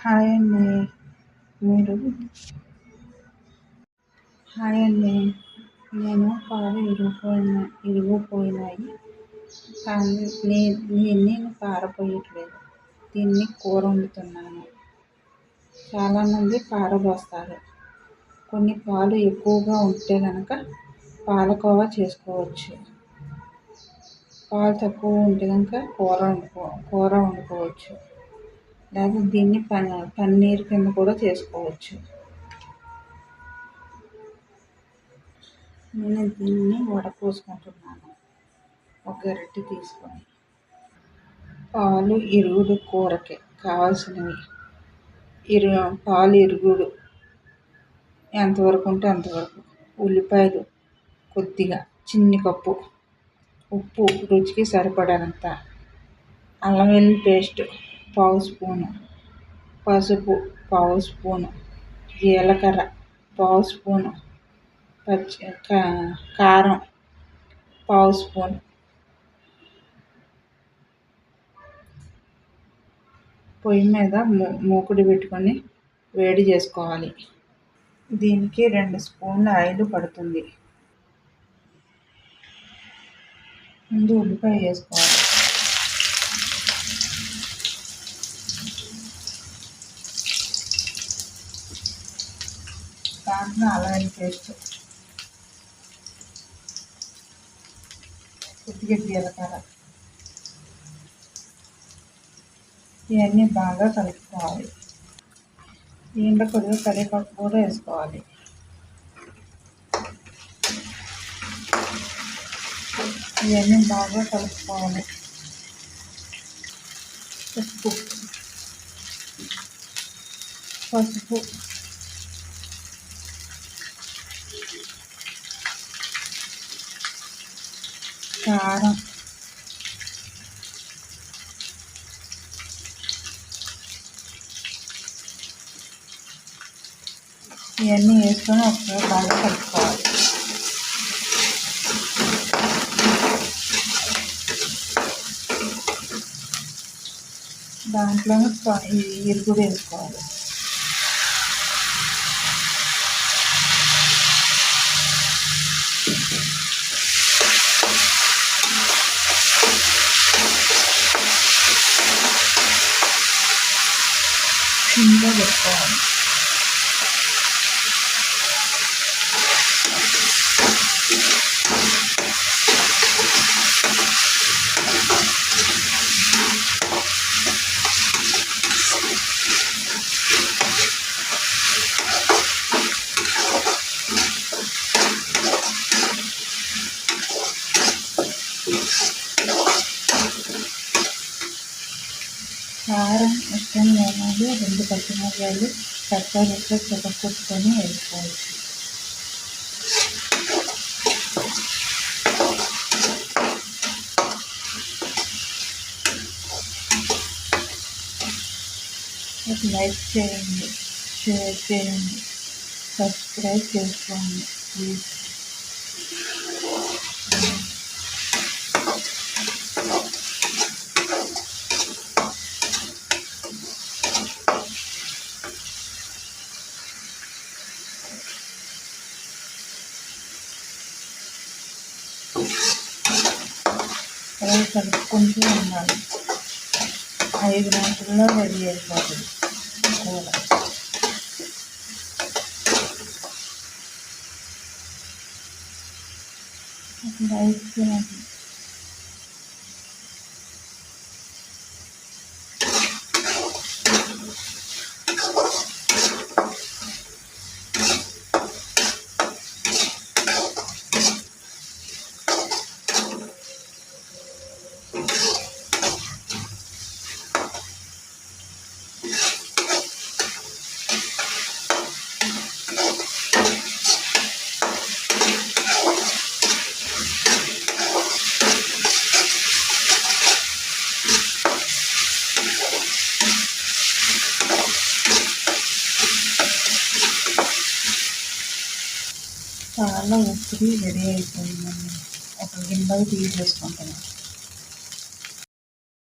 Hi అండి. మీరు hi అండి. నేను పాలు ఇరిగిపోయినాయి కానీ నేను పారపోయట్లేదు. దీన్ని కూర వండుతున్నాను. చాలామంది పారబోస్తారు. కొన్ని పాలు ఎక్కువగా ఉంటే కనుక పాలకోవా చేసుకోవచ్చు. పాలు తక్కువ ఉంటే కనుక కూర వండుకోవచ్చు. లేదా దీన్ని పన్నీర్ కింద కూడా చేసుకోవచ్చు. నేను దీన్ని వడపోసుకుంటున్నాను ఒక గరిటె తీసుకొని. పాలు ఇరుగుడు కూరకి కావాల్సినవి పాలు ఇరుగుడు ఎంతవరకు ఉంటే అంతవరకు, ఉల్లిపాయలు కొద్దిగా చిన్ని కప్పు, ఉప్పు రుచికి సరిపడినంత, అల్లం వెల్లుల్లి పేస్ట్ పావు స్పూను, పసుపు పావు స్పూను, జీలకర్ర పావు స్పూను, కారం పావు స్పూన్, పొయ్యి మీద మూకుడు పెట్టుకొని వేడి చేసుకోవాలి. దీనికి 2 స్పూన్ల ఆయిల్ పడుతుంది. ముందు ఉల్లిపాయ వేసుకోవాలి. దాంట్లో అల్లం వెల్లుల్లి పేస్ట్, కొద్దిగా జీలకర్ర, ఇవన్నీ బాగా కలుపుకోవాలి. దీంట్లో కొద్దిగా కరివేపాకు కూడా వేసుకోవాలి. ఇవన్నీ బాగా కలుపుకోవాలి. ఉప్పు, పసుపు, కారం, ఇవన్నీ వేసుకొని ఒకసారి బాగా కలుపుకోవాలి. దాంట్లోనే ఇరుగుడు వేసుకోవాలి. సిమ్లో పెట్టుకోవాలి. కారం ఇష్టం లేనిది 2 పచ్చిమిరపకాయలు కచ్చా కొట్టుకొని వేసుకోవచ్చు. లైక్ చేయండి, షేర్ చేయండి, సబ్స్క్రైబ్ చేసుకోండి ప్లీజ్. అలా కలుపుకుంటూ ఉండాలి. 5 నిమిషాల్లో రెడీ అయిపోతుంది కూర. లైక్ చేయండి. చాలా ఉప్పుది రెడీ అయిపోయిందండి. ఒక గిన్నెలో తీసేసుకుంటాను.